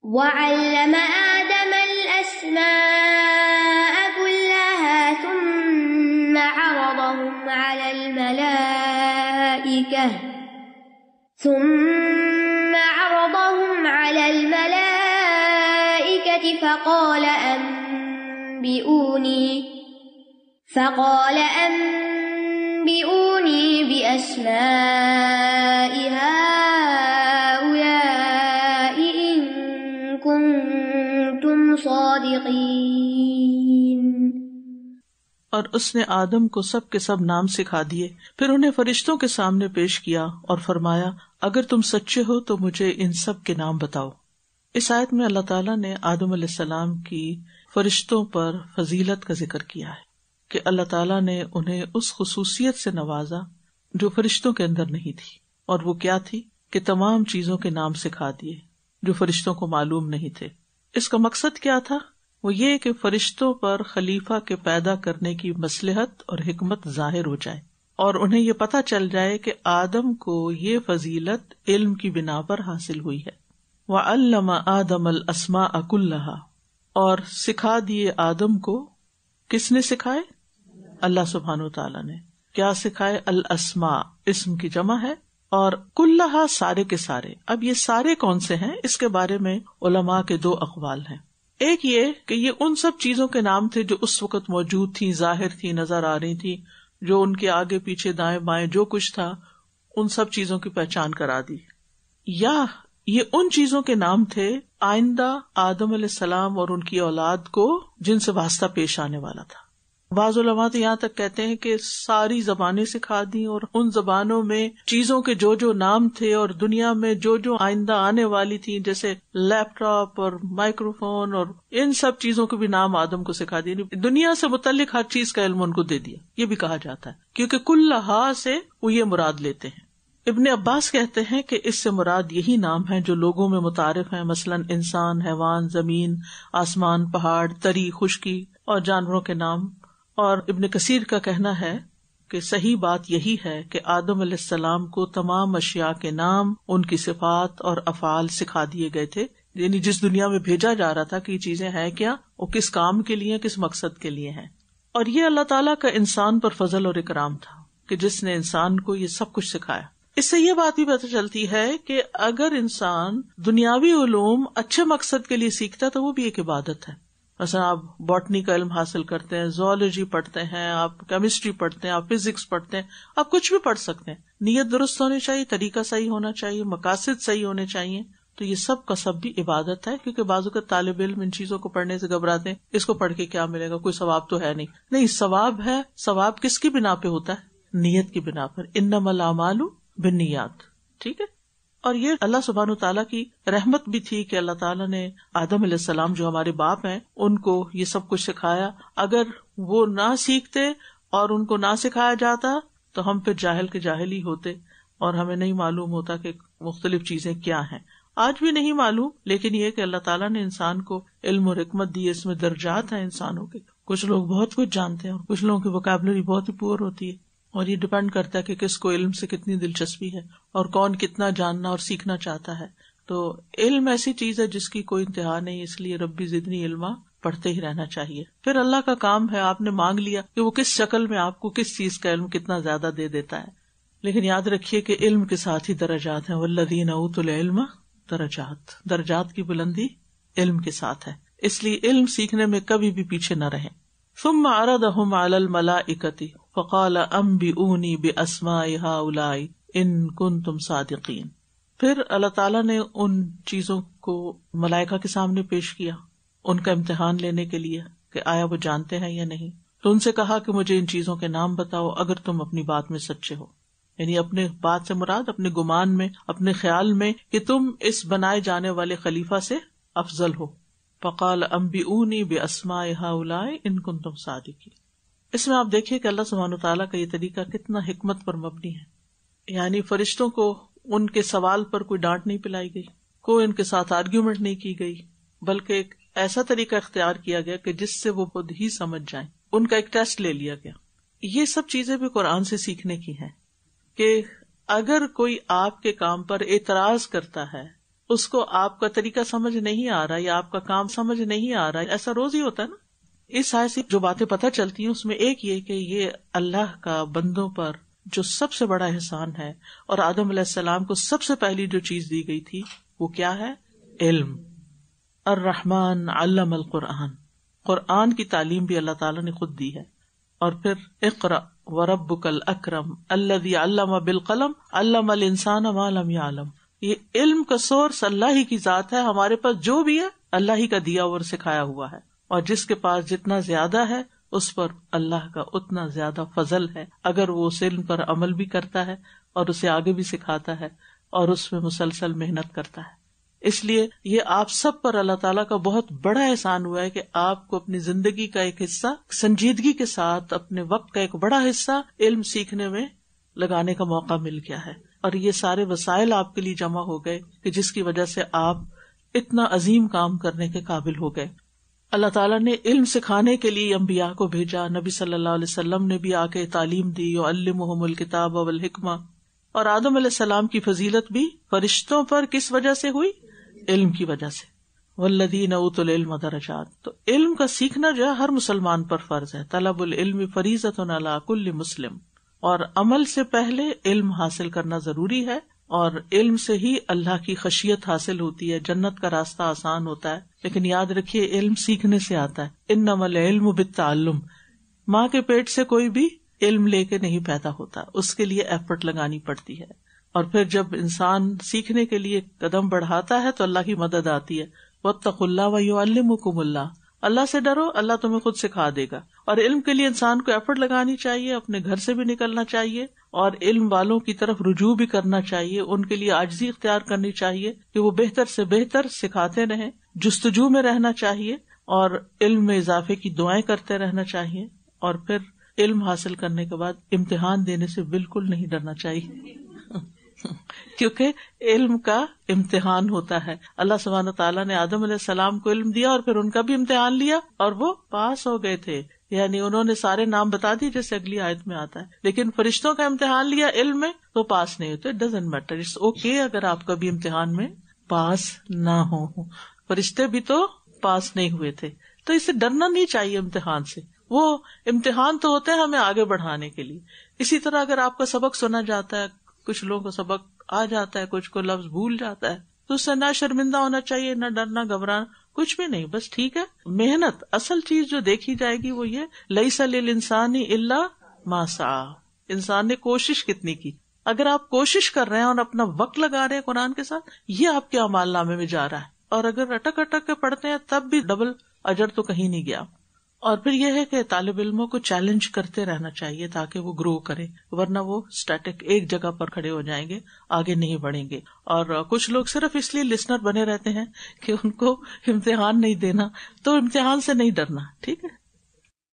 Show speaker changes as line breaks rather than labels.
وعلم آدم الأسماء كلها ثم عرضهم على الملائكة فقال أنبئوني بأسماء هؤلاء إن كنتم صادقين۔
اور اس نے آدم کو سب کے سب نام سکھا دیے، پھر انہیں فرشتوں کے سامنے پیش کیا اور فرمایا اگر تم سچے ہو تو مجھے ان سب کے نام بتاؤ۔ اس آیت میں اللہ تعالیٰ نے آدم علیہ السلام کی فرشتوں پر فضیلت کا ذکر کیا ہے کہ اللہ تعالیٰ نے انہیں اس خصوصیت سے نوازا جو فرشتوں کے اندر نہیں تھی، اور وہ کیا تھی کہ تمام چیزوں کے نام سکھا دیے جو فرشتوں کو معلوم نہیں تھے۔ اس کا مقصد کیا تھا؟ وہ یہ کہ فرشتوں پر خلیفہ کے پیدا کرنے کی مصلحت اور حکمت ظاہر ہو جائے، اور انہیں یہ پتہ چل جائے کہ آدم کو یہ فضیلت علم کی بنا پر حاصل ہوئی ہے۔ وَعَلَّمَ آدَمَ الْأَسْمَاءَ كُلَّهَا، اور سکھا دیے آدم کو۔ کس نے سکھائے؟ اللہ سبحانہ وتعالیٰ نے۔ کیا سکھائے؟ الاسماء، اسم کی جمع ہے، اور کلھا سارے کے سارے۔ اب یہ سارے کون سے ہیں؟ اس کے بارے میں علماء کے دو اقوال ہیں۔ ایک یہ کہ یہ ان سب چیزوں کے نام تھے جو اس وقت موجود تھی، ظاہر تھی، نظر آ رہی تھی، جو ان کے آگے پیچھے دائیں بائیں جو کچھ تھا ان سب چیزوں کی پہچان کرا دی، یا یہ ان چیزوں کے نام تھے آئندہ آدم علیہ السلام اور ان کی اولاد کو جن سے واسطہ پیش آنے والا تھا۔ بعض علماء تو یہاں تک کہتے ہیں کہ ساری زبانیں سکھا دیں، اور ان زبانوں میں چیزوں کے جو جو نام تھے اور دنیا میں جو جو آئندہ آنے والی تھی، جیسے لیپ ٹاپ اور مائکرو فون اور ان سب چیزوں کے بھی نام آدم کو سکھا دیے۔ دنیا سے متعلق ہر چیز کا علم ان کو دے دیا، یہ بھی کہا جاتا ہے، کیونکہ کلھا سے وہ یہ مراد لیتے ہیں۔ ابن عباس کہتے ہیں کہ اس سے مراد یہی نام ہیں جو لوگوں میں متعارف ہیں، مثلاً انسان، حیوان، زمین، آسمان، پہاڑ، تری، خشکی اور جانوروں کے نام۔ اور ابن کثیر کا کہنا ہے کہ صحیح بات یہی ہے کہ آدم علیہ السلام کو تمام اشیاء کے نام، ان کی صفات اور افعال سکھا دیے گئے تھے، یعنی جس دنیا میں بھیجا جا رہا تھا کہ یہ چیزیں ہیں کیا، وہ کس کام کے لیے، کس مقصد کے لیے ہیں۔ اور یہ اللہ تعالیٰ کا انسان پر فضل اور اکرام تھا کہ جس نے انسان کو یہ سب کچھ سکھایا۔ اس سے یہ بات بھی پتہ چلتی ہے کہ اگر انسان دنیاوی علوم اچھے مقصد کے لیے سیکھتا ہے تو وہ بھی ایک عبادت ہے۔ مثلا آپ باٹنی کا علم حاصل کرتے ہیں، زوالوجی پڑھتے ہیں، آپ کیمسٹری پڑھتے ہیں، آپ فزکس پڑھتے ہیں، آپ کچھ بھی پڑھ سکتے ہیں، نیت درست ہونی چاہیے، طریقہ صحیح ہونا چاہیے، مقاصد صحیح ہونے چاہیے، تو یہ سب کا سب بھی عبادت ہے۔ کیونکہ بعض اوقات طالب علم ان چیزوں کو پڑھنے سے گھبراتے ہیں، اس کو پڑھ کے کیا ملے گا، کوئی ثواب تو ہے نہیں، ثواب ہے۔ ثواب کس کی بنا پہ ہوتا ہے؟ نیت کی بنا پر، انما الاعمال بالنیات، ٹھیک ہے۔ اور یہ اللہ سبحانہ وتعالیٰ کی رحمت بھی تھی کہ اللہ تعالیٰ نے آدم علیہ السلام جو ہمارے باپ ہیں ان کو یہ سب کچھ سکھایا۔ اگر وہ نہ سیکھتے اور ان کو نہ سکھایا جاتا تو ہم پھر جاہل کے جاہل ہی ہوتے، اور ہمیں نہیں معلوم ہوتا کہ مختلف چیزیں کیا ہیں۔ آج بھی نہیں معلوم، لیکن یہ کہ اللہ تعالیٰ نے انسان کو علم اور حکمت دی، اس میں درجات ہیں انسانوں کے۔ کچھ لوگ بہت کچھ جانتے ہیں اور کچھ لوگوں کی ووکیبلری بہت ہی پور ہوتی ہے، اور یہ ڈپینڈ کرتا ہے کہ کس کو علم سے کتنی دلچسپی ہے اور کون کتنا جاننا اور سیکھنا چاہتا ہے۔ تو علم ایسی چیز ہے جس کی کوئی انتہا نہیں، اس لیے ربی زدنی علما پڑھتے ہی رہنا چاہیے۔ پھر اللہ کا کام ہے، آپ نے مانگ لیا کہ وہ کس شکل میں آپ کو کس چیز کا علم کتنا زیادہ دے دیتا ہے۔ لیکن یاد رکھیے کہ علم کے ساتھ ہی درجات ہیں، والذین اوتوا العلم درجات، درجات کی بلندی علم کے ساتھ ہے، اس لیے علم سیکھنے میں کبھی بھی پیچھے نہ رہیں۔ ثم عرضهم على الملائکۃ فقال انبئونی باسماء هؤلاء ان کنتم صادقین۔ پھر اللہ تعالیٰ نے ان چیزوں کو ملائکہ کے سامنے پیش کیا ان کا امتحان لینے کے لیے کہ آیا وہ جانتے ہیں یا نہیں۔ تو ان سے کہا کہ مجھے ان چیزوں کے نام بتاؤ اگر تم اپنی بات میں سچے ہو، یعنی اپنے بات سے مراد اپنے گمان میں، اپنے خیال میں کہ تم اس بنائے جانے والے خلیفہ سے افضل ہو۔ فقال انبئونی باسماء هؤلاء ان کنتم صادقین۔ اس میں آپ دیکھیے کہ اللہ سبحانہ وتعالیٰ کا یہ طریقہ کتنا حکمت پر مبنی ہے، یعنی فرشتوں کو ان کے سوال پر کوئی ڈانٹ نہیں پلائی گئی، کوئی ان کے ساتھ آرگیومنٹ نہیں کی گئی، بلکہ ایک ایسا طریقہ اختیار کیا گیا کہ جس سے وہ خود ہی سمجھ جائیں، ان کا ایک ٹیسٹ لے لیا گیا۔ یہ سب چیزیں بھی قرآن سے سیکھنے کی ہیں کہ اگر کوئی آپ کے کام پر اعتراض کرتا ہے اس کو آپ کا طریقہ سمجھ نہیں آ رہا یا آپ کا کام سمجھ نہیں آ رہا، ایسا روز ہی ہوتا ہے نا. اس آیت سے جو باتیں پتہ چلتی ہیں اس میں ایک یہ کہ یہ اللہ کا بندوں پر جو سب سے بڑا احسان ہے، اور آدم علیہ السلام کو سب سے پہلی جو چیز دی گئی تھی وہ کیا ہے؟ علم. الرحمن علم القرآن، قرآن کی تعلیم بھی اللہ تعالیٰ نے خود دی ہے. اور پھر اقرأ وربک الاکرم الذی علم بالقلم علم الانسان ما لم یعلم. یہ علم کا سورس اللہ ہی کی ذات ہے، ہمارے پاس جو بھی ہے اللہ ہی کا دیا اور سکھایا ہوا ہے، اور جس کے پاس جتنا زیادہ ہے اس پر اللہ کا اتنا زیادہ فضل ہے اگر وہ اس علم پر عمل بھی کرتا ہے اور اسے آگے بھی سکھاتا ہے اور اس میں مسلسل محنت کرتا ہے. اس لیے یہ آپ سب پر اللہ تعالیٰ کا بہت بڑا احسان ہوا ہے کہ آپ کو اپنی زندگی کا ایک حصہ سنجیدگی کے ساتھ، اپنے وقت کا ایک بڑا حصہ علم سیکھنے میں لگانے کا موقع مل گیا ہے. اور یہ سارے وسائل آپ کے لیے جمع ہو گئے کہ جس کی وجہ سے آپ اتنا عظیم کام کرنے کے قابل ہو گئے. اللہ تعالیٰ نے علم سکھانے کے لیے انبیاء کو بھیجا. نبی صلی اللہ علیہ وسلم نے بھی آ کے تعلیم دی، یعلمہم الکتاب والحکمہ. اور آدم علیہ السلام کی فضیلت بھی فرشتوں پر کس وجہ سے ہوئی؟ علم کی وجہ سے. والذین اوتوا العلم درجات. تو علم کا سیکھنا جو ہے ہر مسلمان پر فرض ہے. طلب العلم فریضۃ علی کل مسلم. اور عمل سے پہلے علم حاصل کرنا ضروری ہے، اور علم سے ہی اللہ کی خشیت حاصل ہوتی ہے، جنت کا راستہ آسان ہوتا ہے. لیکن یاد رکھیے علم سیکھنے سے آتا ہے. انما العلم بالتعلم. ماں کے پیٹ سے کوئی بھی علم لے کے نہیں پیدا ہوتا، اس کے لیے ایفرٹ لگانی پڑتی ہے. اور پھر جب انسان سیکھنے کے لیے قدم بڑھاتا ہے تو اللہ کی مدد آتی ہے. واتقوا اللہ ویعلمکم اللہ. اللہ سے ڈرو، اللہ تمہیں خود سکھا دے گا. اور علم کے لیے انسان کو ایفرٹ لگانی چاہیے، اپنے گھر سے بھی نکلنا چاہیے، اور علم والوں کی طرف رجوع بھی کرنا چاہیے. ان کے لیے عاجزی اختیار کرنی چاہیے کہ وہ بہتر سے بہتر سکھاتے رہیں. جستجو میں رہنا چاہیے اور علم میں اضافے کی دعائیں کرتے رہنا چاہیے. اور پھر علم حاصل کرنے کے بعد امتحان دینے سے بالکل نہیں ڈرنا چاہیے کیونکہ علم کا امتحان ہوتا ہے. اللہ سبحانہ تعالیٰ نے آدم علیہ السلام کو علم دیا اور پھر ان کا بھی امتحان لیا اور وہ پاس ہو گئے تھے. یعنی انہوں نے سارے نام بتا دیے جیسے اگلی آیت میں آتا ہے. لیکن فرشتوں کا امتحان لیا علم میں تو پاس نہیں ہوتے. ڈزنٹ میٹر، اٹس اوکے اگر آپ کبھی امتحان میں پاس نہ ہو. فرشتے بھی تو پاس نہیں ہوئے تھے. تو اسے ڈرنا نہیں چاہیے امتحان سے. وہ امتحان تو ہوتے ہیں ہمیں آگے بڑھانے کے لیے. اسی طرح اگر آپ کا سبق سنا جاتا ہے، کچھ لوگوں کو سبق آ جاتا ہے، کچھ کو لفظ بھول جاتا ہے، تو اس سے نہ شرمندہ ہونا چاہیے، نہ ڈرنا گھبرانا، کچھ بھی نہیں. بس ٹھیک ہے، محنت اصل چیز جو دیکھی جائے گی وہ یہ لیس للانسان الا ما سعی. انسان نے کوشش کتنی کی. اگر آپ کوشش کر رہے ہیں اور اپنا وقت لگا رہے ہیں قرآن کے ساتھ، یہ آپ کے اعمال نامے میں جا رہا ہے. اور اگر اٹک اٹک کے پڑھتے ہیں تب بھی ڈبل اجر تو کہیں نہیں گیا. اور پھر یہ ہے کہ طالب علموں کو چیلنج کرتے رہنا چاہیے تاکہ وہ گرو کرے، ورنہ وہ اسٹیٹک ایک جگہ پر کھڑے ہو جائیں گے، آگے نہیں بڑھیں گے. اور کچھ لوگ صرف اس لیے لسنر بنے رہتے ہیں کہ ان کو امتحان نہیں دینا، تو امتحان سے نہیں ڈرنا. ٹھیک ہے،